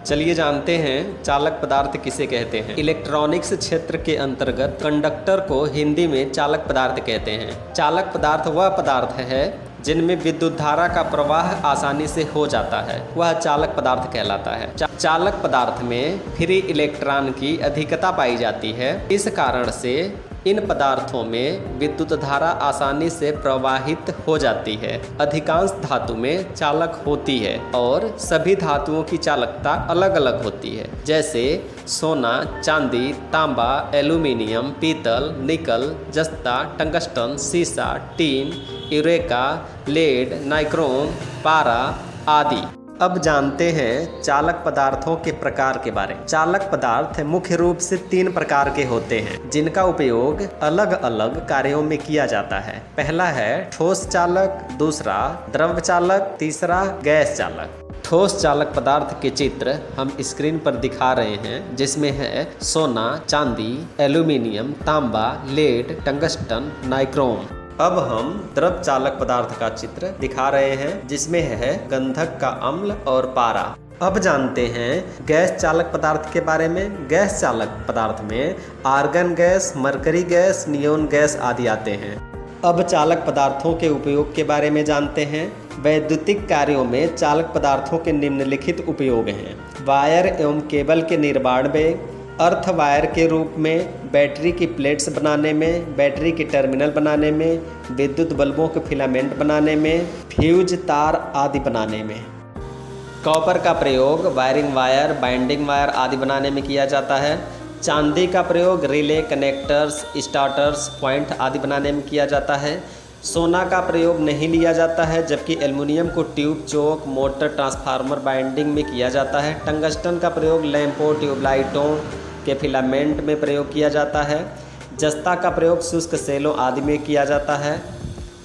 चलिए जानते हैं चालक पदार्थ किसे कहते हैं। इलेक्ट्रॉनिक्स क्षेत्र के अंतर्गत कंडक्टर को हिंदी में चालक पदार्थ कहते हैं। चालक पदार्थ वह पदार्थ है जिनमें विद्युत धारा का प्रवाह आसानी से हो जाता है, वह चालक पदार्थ कहलाता है। चालक पदार्थ में फ्री इलेक्ट्रॉन की अधिकता पाई जाती है। इस कारण से इन पदार्थों में विद्युत धारा आसानी से प्रवाहित हो जाती है। अधिकांश धातु में चालक होती है और सभी धातुओं की चालकता अलग अलग होती है, जैसे सोना, चांदी, तांबा, एल्यूमीनियम, पीतल, निकल, जस्ता, टंगस्टन, सीसा, टीन, यूरेका, लेड, नाइक्रोम, पारा आदि। अब जानते हैं चालक पदार्थों के प्रकार के बारे में। चालक पदार्थ मुख्य रूप से 3 प्रकार के होते हैं, जिनका उपयोग अलग अलग कार्यों में किया जाता है। पहला है ठोस चालक, दूसरा द्रव चालक, तीसरा गैस चालक। ठोस चालक पदार्थ के चित्र हम स्क्रीन पर दिखा रहे हैं, जिसमें है सोना, चांदी, एल्यूमीनियम, तांबा, लेड, टंगस्टन, नाइक्रोम। अब हम द्रव चालक पदार्थ का चित्र दिखा रहे हैं, जिसमें है गंधक का अम्ल और पारा। अब जानते हैं गैस चालक पदार्थ के बारे में। गैस चालक पदार्थ में argon gas, mercury gas, neon gas आदि आते हैं। अब चालक पदार्थों के उपयोग के बारे में जानते हैं। वैद्युतिक कार्यों में चालक पदार्थों के निम्नलिखित उपयोग हैं। वायर एवं केबल के निर्माण में, अर्थ वायर के रूप में, बैटरी की प्लेट्स बनाने में, बैटरी के टर्मिनल बनाने में, विद्युत बल्बों के फिलामेंट बनाने में, फ्यूज तार आदि बनाने में। कॉपर का प्रयोग वायरिंग वायर, बाइंडिंग वायर आदि बनाने में किया जाता है। चांदी का प्रयोग रिले, कनेक्टर्स, स्टार्टर्स, पॉइंट आदि बनाने में किया जाता है। सोना का प्रयोग नहीं लिया जाता है, जबकि एल्युमिनियम को ट्यूब, चोक, मोटर, ट्रांसफार्मर बाइंडिंग में किया जाता है। टंगस्टन का प्रयोग लैंपों, ट्यूबलाइटों के फिलामेंट में प्रयोग किया जाता है। जस्ता का प्रयोग शुष्क सेलों आदि में किया जाता है।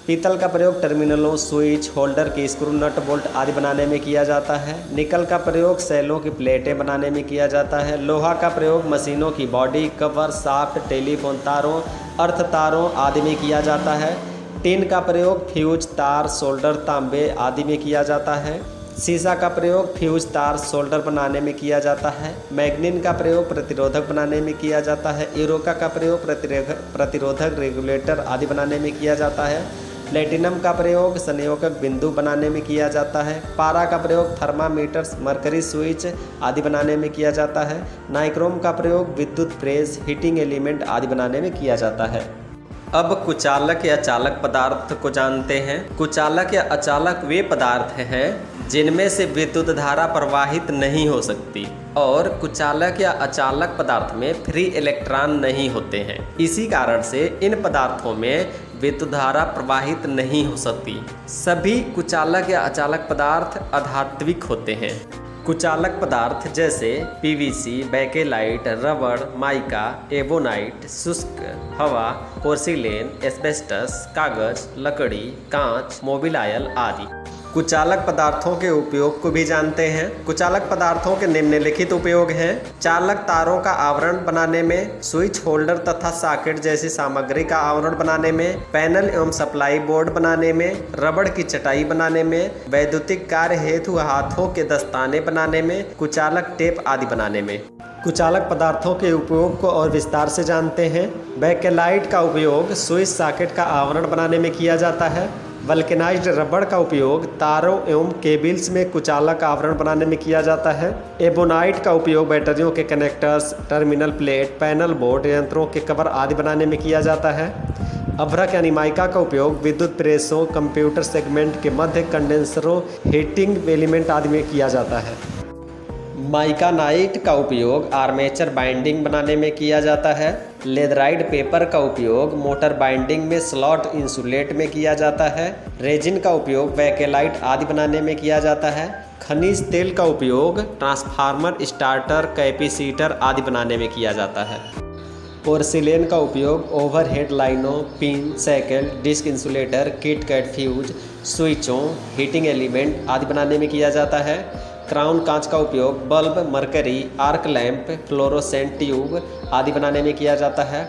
पीतल का प्रयोग टर्मिनलों, स्विच, होल्डर के स्क्रू, नट, बोल्ट आदि बनाने में किया जाता है। निकल का प्रयोग सेलों की प्लेटें बनाने में किया जाता है। लोहा का प्रयोग मशीनों की बॉडी, कवर, शाफ्ट, टेलीफोन तारों, अर्थ तारों आदि में किया जाता है। टिन का प्रयोग फ्यूज, तार, सोल्डर, तांबे आदि में किया जाता है। सीसा का प्रयोग फ्यूज, तार, सोल्डर बनाने में किया जाता है। मैग्नीन का प्रयोग प्रतिरोधक बनाने में किया जाता है। यूरेका का प्रयोग प्रतिरोधक, रेगुलेटर आदि बनाने में किया जाता है। प्लेटिनम का प्रयोग संयोजक बिंदु बनाने में किया जाता है। पारा का प्रयोग थर्मामीटर्स, मरकरी स्विच आदि बनाने में किया जाता है। नाइक्रोम का प्रयोग विद्युत प्रेस, हीटिंग एलिमेंट आदि बनाने में किया जाता है। अब कुचालक या चालक पदार्थ को जानते हैं। कुचालक या अचालक वे पदार्थ हैं जिनमें से विद्युत धारा प्रवाहित नहीं हो सकती, और कुचालक या अचालक पदार्थ में फ्री इलेक्ट्रॉन नहीं होते हैं। इसी कारण से इन पदार्थों में विद्युत धारा प्रवाहित नहीं हो सकती। सभी कुचालक या अचालक पदार्थ अधात्विक होते हैं। कुचालक पदार्थ जैसे पीवीसी, बेकेलाइट, रबड़, माइका, एबोनाइट, शुष्क हवा, पोर्सिलेन, एस्बेस्टस, कागज, लकड़ी, कांच, मोबिलायल आदि। कुचालक पदार्थों के उपयोग को भी जानते हैं। कुचालक पदार्थों के निम्नलिखित उपयोग हैं। चालक तारों का आवरण बनाने में, स्विच, होल्डर तथा सॉकेट जैसी सामग्री का आवरण बनाने में, पैनल एवं सप्लाई बोर्ड बनाने में, रबड़ की चटाई बनाने में, वैद्युतिक कार्य हेतु हाथों के दस्ताने बनाने में, कुचालक टेप आदि बनाने में। कुचालक पदार्थों के उपयोग को और विस्तार से जानते हैं। बेकेलाइट का उपयोग स्विच सॉकेट का आवरण बनाने में किया जाता है। वल्केनाइज्ड रबड़ का उपयोग तारों एवं केबल्स में कुचालक आवरण बनाने में किया जाता है। एबोनाइट का उपयोग बैटरियों के connectors, terminal plate, panel board, यंत्रों के कवर आदि बनाने में किया जाता है। अभ्रक यानी माइका का उपयोग विद्युत प्रेसों, कंप्यूटर सेगमेंट के मध्य कंडेंसरों, हीटिंग एलिमेंट आदि में किया जाता है। माइकानाइट का उपयोग आर्मेचर बाइंडिंग बनाने में किया जाता है। लेदराइट पेपर का उपयोग मोटर बाइंडिंग में स्लॉट इंसुलेट में किया जाता है। रेजिन का उपयोग बेकेलाइट आदि बनाने में किया जाता है। खनिज तेल का उपयोग ट्रांसफार्मर, स्टार्टर, कैपेसिटर आदि बनाने में किया जाता है। पोर्सिलेन का उपयोग ओवरहेड लाइनों, pin, cycle, disc insulator, kit kat fuse, स्विचों, हीटिंग एलिमेंट आदि बनाने में किया जाता है। क्राउन कांच का उपयोग bulb, mercury, arc lamp, fluorescent tube आदि बनाने में किया जाता है।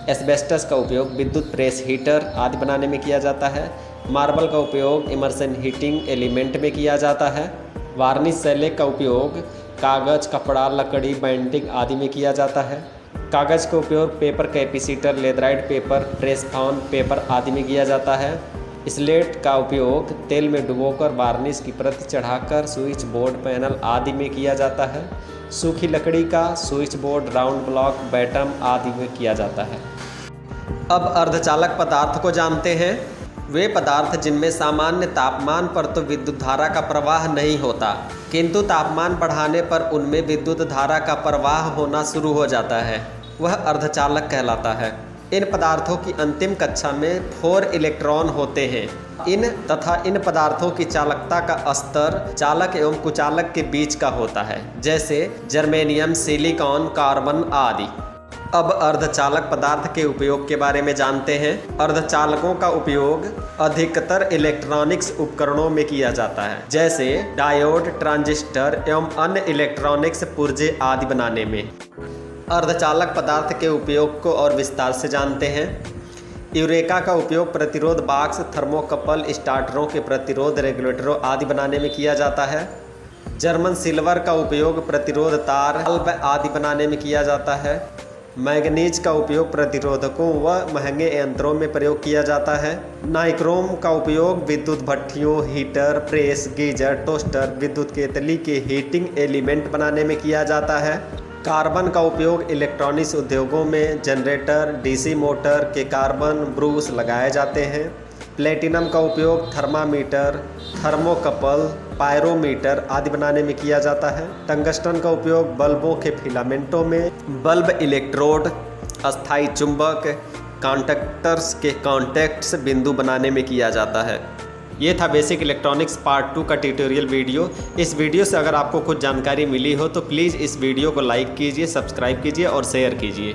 एस्बेस्टस का उपयोग विद्युत प्रेस हीटर आदि बनाने में किया जाता है। मार्बल का उपयोग इमर्सन हीटिंग एलिमेंट में किया जाता है। वार्निश शैलेट का उपयोग कागज़, कपड़ा, लकड़ी, बाइंडिंग आदि में किया जाता है। कागज़ का उपयोग पेपर कैपेसिटर, लेदराइट पेपर, ट्रेसफॉन पेपर आदि में किया जाता है। स्लेट का उपयोग तेल में डुबोकर वार्निश की परत चढ़ाकर स्विच बोर्ड, पैनल आदि में किया जाता है। सूखी लकड़ी का स्विच बोर्ड, राउंड ब्लॉक, बैटम आदि में किया जाता है। अब अर्धचालक पदार्थ को जानते हैं। वे पदार्थ जिनमें सामान्य तापमान पर तो विद्युत धारा का प्रवाह नहीं होता, किंतु तापमान बढ़ाने पर उनमें विद्युत धारा का प्रवाह होना शुरू हो जाता है, वह अर्धचालक कहलाता है। इन पदार्थों की अंतिम कक्षा में 4 इलेक्ट्रॉन होते हैं। इन पदार्थों की चालकता का स्तर चालक एवं कुचालक के बीच का होता है, जैसे जर्मेनियम, सिलिकॉन, कार्बन आदि। अब अर्धचालक पदार्थ के उपयोग के बारे में जानते हैं। अर्धचालकों का उपयोग अधिकतर इलेक्ट्रॉनिक्स उपकरणों में किया जाता है, जैसे डायोड, ट्रांजिस्टर एवं अन्य इलेक्ट्रॉनिक्स पुर्जे आदि बनाने में। अर्धचालक पदार्थ के उपयोग को और विस्तार से जानते हैं। यूरेका का उपयोग प्रतिरोध बॉक्स, थर्मोकपल, स्टार्टरों के प्रतिरोध रेगुलेटरों आदि बनाने में किया जाता है। जर्मन सिल्वर का उपयोग प्रतिरोध तार, बल्ब आदि बनाने में किया जाता है। मैग्नीज का उपयोग प्रतिरोधकों व महंगे यंत्रों में प्रयोग किया जाता है। नाइक्रोम का उपयोग विद्युत भट्ठियों, हीटर, प्रेस, गीजर, टोस्टर, विद्युत केतली के हीटिंग एलिमेंट बनाने में किया जाता है। कार्बन का उपयोग इलेक्ट्रॉनिक्स उद्योगों में जनरेटर, डीसी मोटर के कार्बन ब्रूस लगाए जाते हैं। प्लेटिनम का उपयोग थर्मामीटर, थर्मोकपल, पायरोमीटर आदि बनाने में किया जाता है। टंगस्टन का उपयोग बल्बों के फिलामेंटों में, बल्ब इलेक्ट्रोड, अस्थायी चुंबक, कॉन्टैक्टर्स के कॉन्टैक्ट्स बिंदु बनाने में किया जाता है। ये था बेसिक इलेक्ट्रॉनिक्स पार्ट 2 का ट्यूटोरियल वीडियो। इस वीडियो से अगर आपको कुछ जानकारी मिली हो तो प्लीज़ इस वीडियो को लाइक कीजिए, सब्सक्राइब कीजिए और शेयर कीजिए।